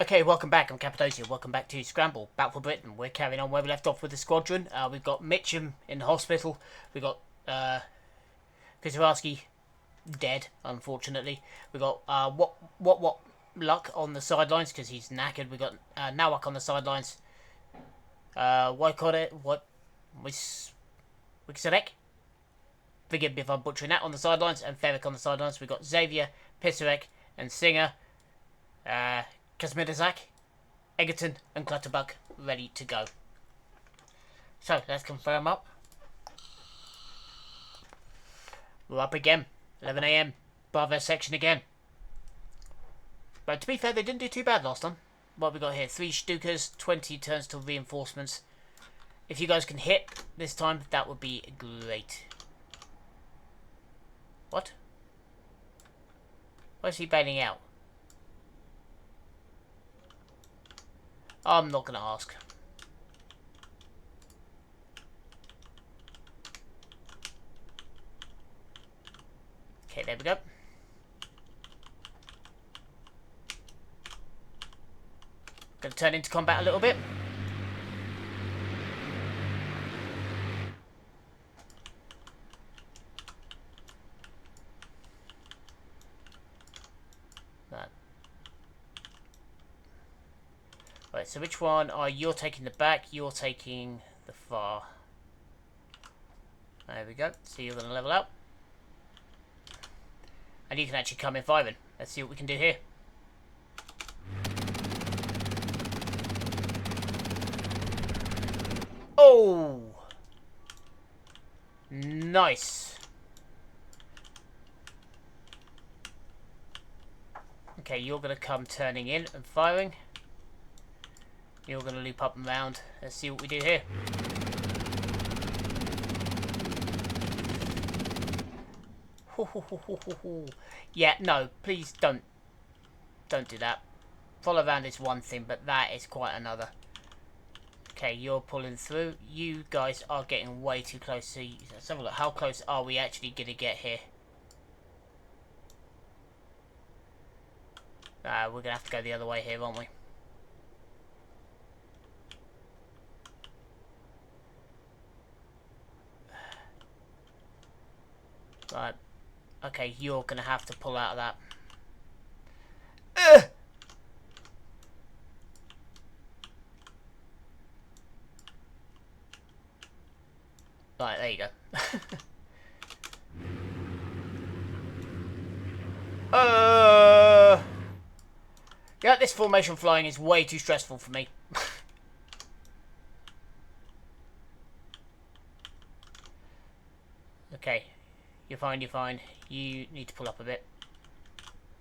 Okay, welcome back. I'm Cappadocia. Welcome back to Scramble, Back for Britain. We're carrying on where we left off with the squadron. We've got Mitchum in the hospital. We've got Kuzarowski dead, unfortunately. We've got what Luck on the sidelines because he's knackered. We've got Nawak on the sidelines. Wycott, what Wiksadek? Forgive me if I'm butchering that on the sidelines, and Ferric on the sidelines. We've got Xavier, Pisarek, and Singer. Kazmidazak, Egerton and Clutterbuck ready to go. So let's confirm up. We're up again. 11 AM. Bravo section again. But to be fair, they didn't do too bad last time. What we got here? 3 Stukas, 20 turns to reinforcements. If you guys can hit this time, that would be great. What? Why is he bailing out? I'm not going to ask. Okay, there we go. Going to turn into combat a little bit. Right, so which one are you're taking the back, you're taking the far. There we go. So you're going to level up. And you can actually come in firing. Let's see what we can do here. Oh! Nice. Okay, you're going to come turning in and firing. You're going to loop up and round. Let's see what we do here. Yeah, no, please don't do that. Follow around is one thing, but that is quite another. Okay, you're pulling through. You guys are getting way too close. So let's have a look. How close are we actually going to get here? We're going to have to go the other way here, aren't we? Right. Okay, you're going to have to pull out of that. Right, there you go. Yeah, this formation flying is way too stressful for me. Okay, you're fine, you're fine. You need to pull up a bit.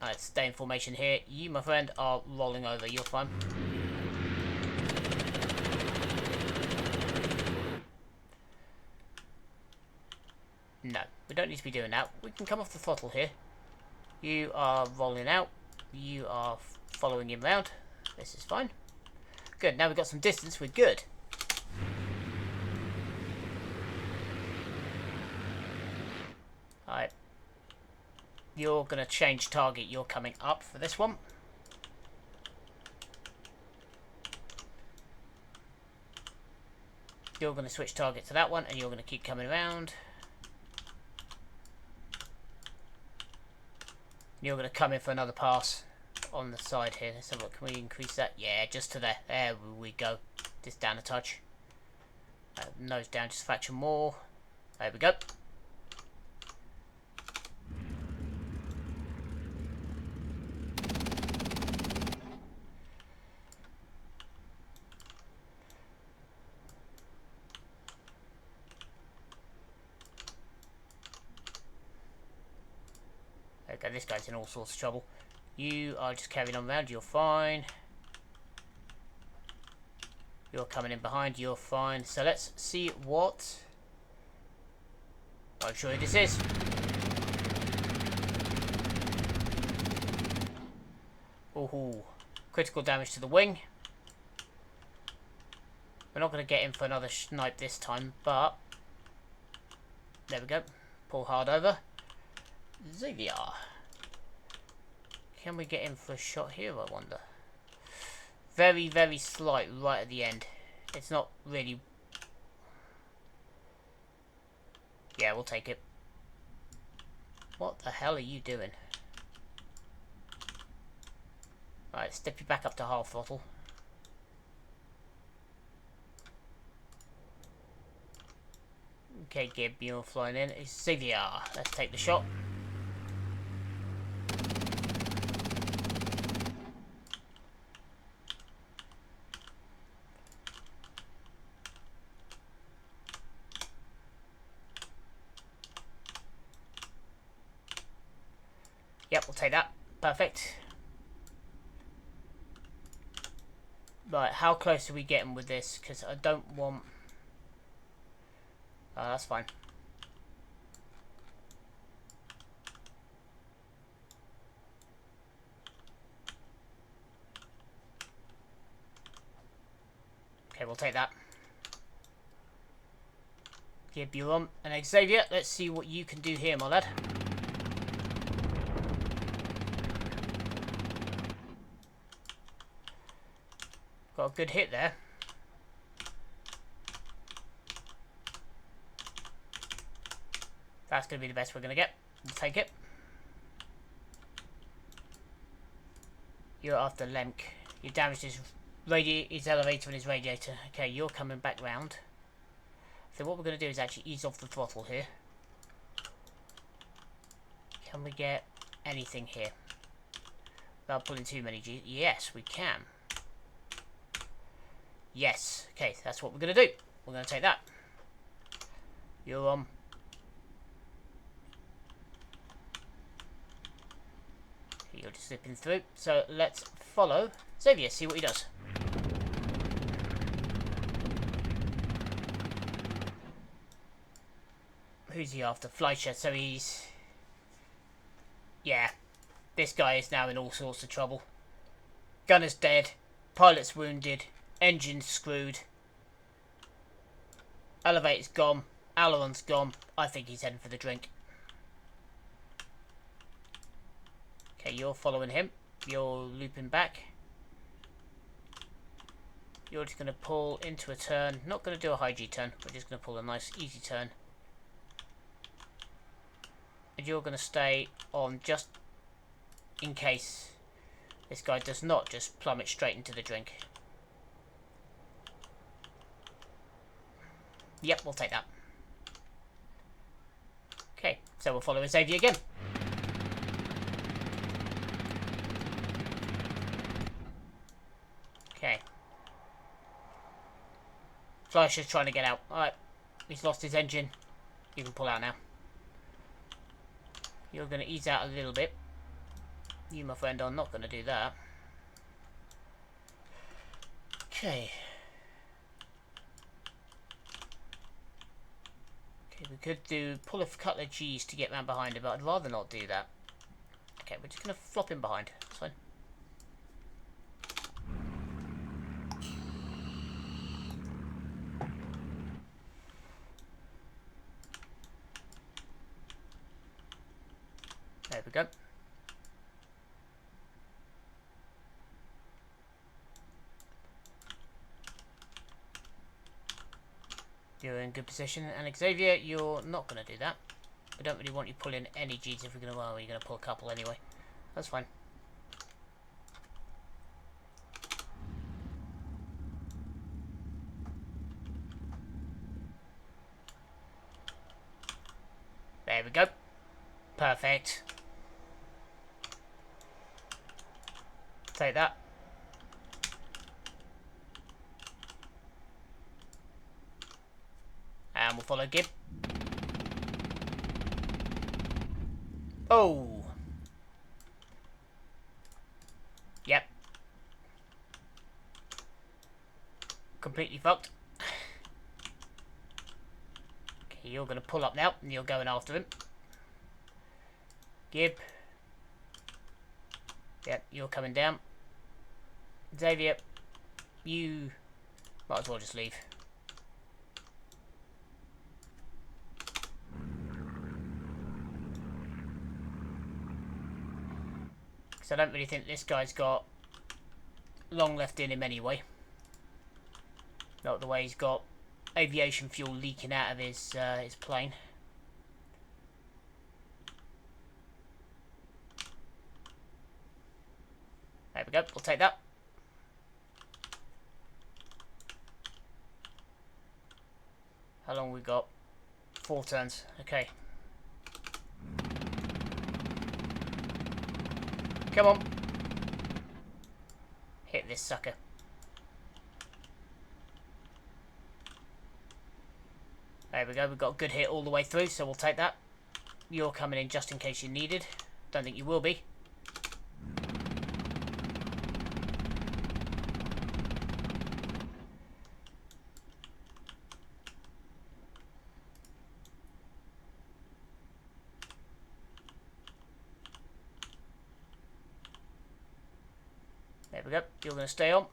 Alright, stay in formation here. You, my friend, are rolling over. You're fine. No, we don't need to be doing that. We can come off the throttle here. You are rolling out. You are following him round. This is fine. Good, now we've got some distance. We're good. Alright. You're going to change target. You're coming up for this one. You're going to switch target to that one, and you're going to keep coming around. You're going to come in for another pass on the side here. Let's have a look. Can we increase that? Yeah, just to there. There we go. Just down a touch. Nose down just a fraction more. There we go. Okay, this guy's in all sorts of trouble. You are just carrying on round, you're fine. You're coming in behind, you're fine. So let's see what I'm sure this is. Ooh, critical damage to the wing. We're not going to get in for another snipe this time, but there we go. Pull hard over. Xavier. Can we get in for a shot here, I wonder? Very, very slight right at the end. It's not really... Yeah, we'll take it. What the hell are you doing? Right, step you back up to half throttle. Okay, Gib, you're flying in. It's CVR. Let's take the shot. Yep, we'll take that. Perfect. Right, how close are we getting with this? Because I don't want... Oh, that's fine. Okay, we'll take that. Gib, you're on. And Xavier, let's see what you can do here, my lad. Got a good hit there. That's going to be the best we're going to get. We'll take it. You're after Lemk. You damaged his elevator and his radiator. Okay, you're coming back round. So what we're going to do is actually ease off the throttle here. Can we get anything here? Without pulling too many G's? Yes, we can. Yes. Okay, that's what we're going to do. We're going to take that. You're on. You're just slipping through. So let's follow Xavier, see what he does. Who's he after? Fleischer, so he's... Yeah. This guy is now in all sorts of trouble. Gunner's dead. Pilot's wounded. Engine's screwed. Elevator's gone. Aileron's gone. I think he's heading for the drink. Okay, you're following him. You're looping back. You're just going to pull into a turn. Not going to do a high G turn. We're just going to pull a nice easy turn. And you're going to stay on just in case this guy does not just plummet straight into the drink. Yep, we'll take that. Okay, so we'll follow Xavier again. Okay. Fleischer's trying to get out. Alright, he's lost his engine. You can pull out now. You're going to ease out a little bit. You, my friend, are not going to do that. Okay. Okay, we could pull a couple of G's to get round behind him, but I'd rather not do that. Okay, we're just going to flop him behind. That's fine. There we go. You're in good position, and Xavier, you're not going to do that. We don't really want you pulling any G's if we're going to. Well, you're going to pull a couple anyway. That's fine. There we go. Perfect. Take that. And we'll follow Gib. Oh. Yep. Completely fucked. Okay, you're going to pull up now, and you're going after him. Gib. Yep, you're coming down. Xavier, you might as well just leave. Because I don't really think this guy's got long left in him anyway. Not the way he's got aviation fuel leaking out of his plane. There we go, we'll take that. How long we got? 4 turns, okay. Come on. Hit this sucker. There we go, we've got a good hit all the way through, so we'll take that. You're coming in just in case you needed. Don't think you will be. There we go, you're going to stay on.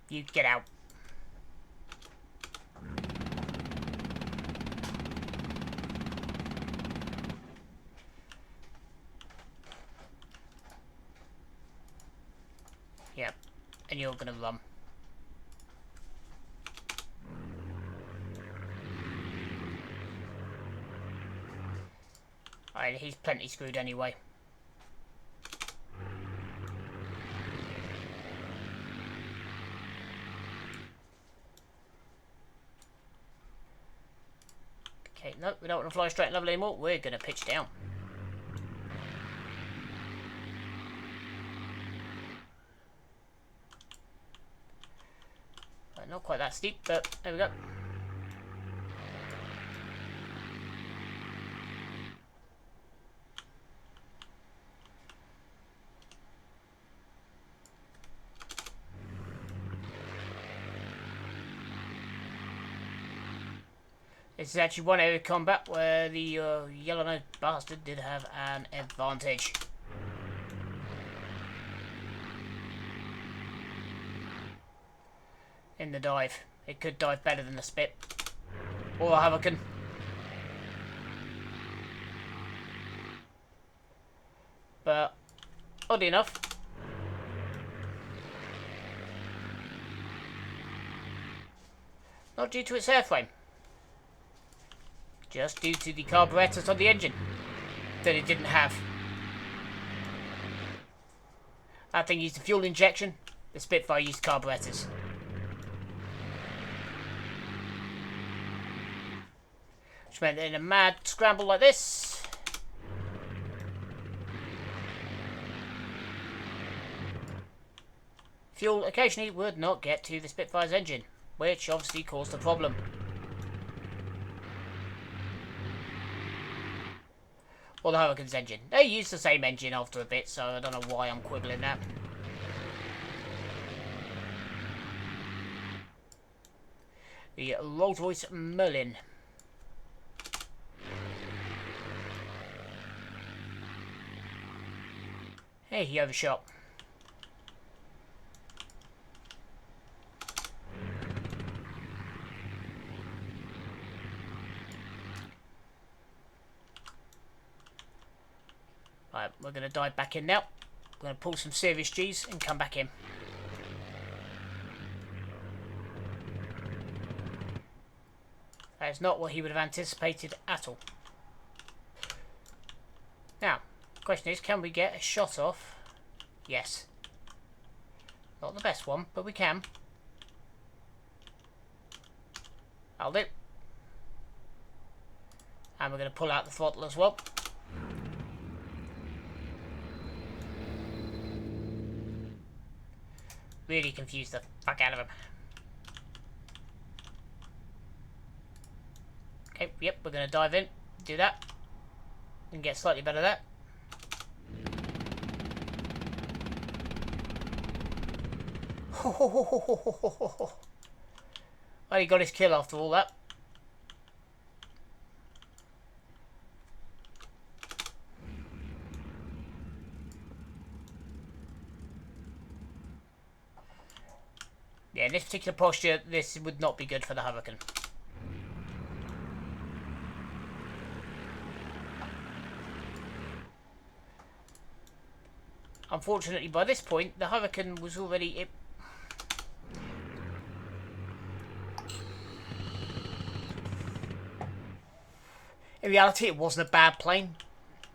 You get out. Yeah, and you're going to run. Alright, he's plenty screwed anyway. Okay, no, we don't want to fly straight level anymore. We're going to pitch down. Not quite that steep, but there we go. This is actually one area of combat where the yellow-nosed bastard did have an advantage. In the dive. It could dive better than the Spit. Or a Hurricane. But, oddly enough, not due to its airframe. Just due to the carburetors on the engine that it didn't have. That thing used a fuel injection, the Spitfire used carburetors. Which meant that in a mad scramble like this, fuel occasionally would not get to the Spitfire's engine, which obviously caused a problem. Or the Hurricane's engine. They use the same engine after a bit, so I don't know why I'm quibbling that. The Rolls-Royce Merlin. Hey, he overshot. Right, we're going to dive back in now. We're going to pull some serious G's and come back in. That is not what he would have anticipated at all. Now, the question is, can we get a shot off? Yes. Not the best one, but we can. I'll do. And we're going to pull out the throttle as well. Really confused the fuck out of him. Okay, yep, we're going to dive in, do that, and get slightly better at that. Well, he got his kill after all that. Yeah, in this particular posture, this would not be good for the Hurricane. Unfortunately, by this point, the Hurricane was already... In reality, it wasn't a bad plane,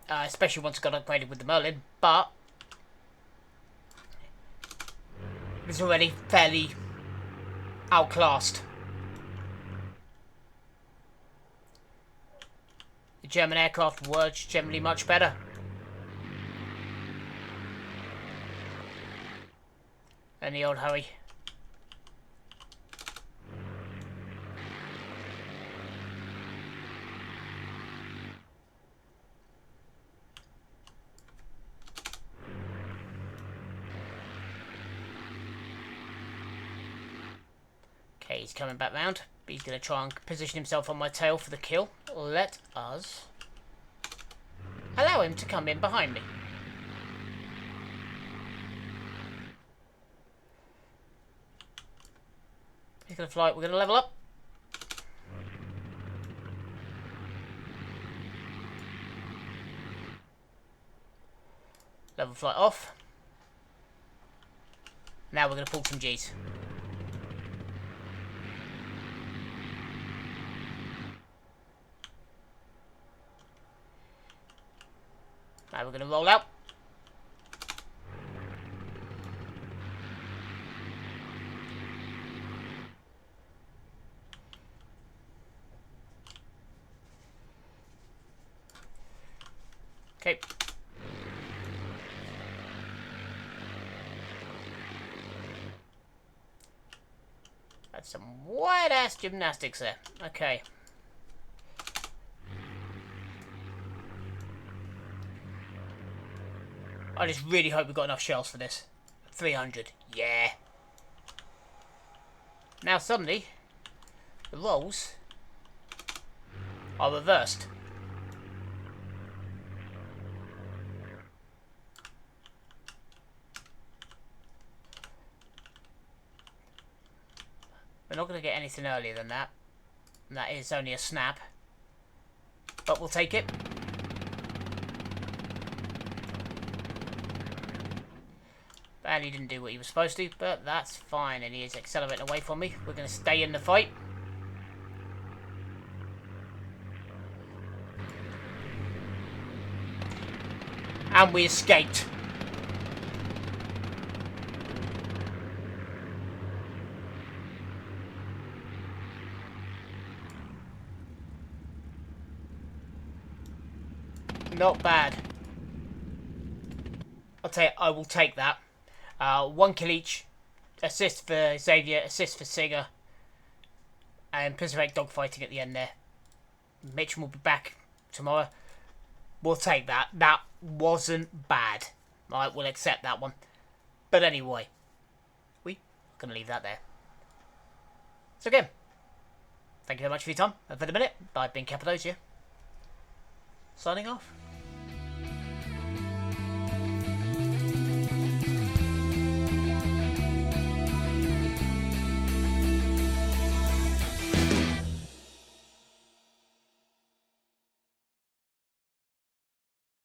especially once it got upgraded with the Merlin, but it was already fairly outclassed. The German aircraft were generally much better. Than the old Hurry. Okay, he's coming back round. But he's going to try and position himself on my tail for the kill. Let us allow him to come in behind me. He's going to fly. We're going to level up. Level flight off. Now we're going to pull some G's. Now we're going to roll out. Okay. That's some wide-ass gymnastics there. Okay. I just really hope we've got enough shells for this. 300. Yeah. Now suddenly, the rolls are reversed. We're not going to get anything earlier than that. And that is only a snap. But we'll take it. And he didn't do what he was supposed to, but that's fine. And he is accelerating away from me. We're going to stay in the fight. And we escaped. Not bad. I'll tell you, I will take that. 1 kill each. Assist for Xavier, assist for Singer. And Pacific dogfighting at the end there. Mitchum will be back tomorrow. We'll take that. That wasn't bad. Alright, we'll accept that one. But anyway, we're going to leave that there. So again, thank you very much for your time. And for the minute, I've been Cappadocia. Signing off.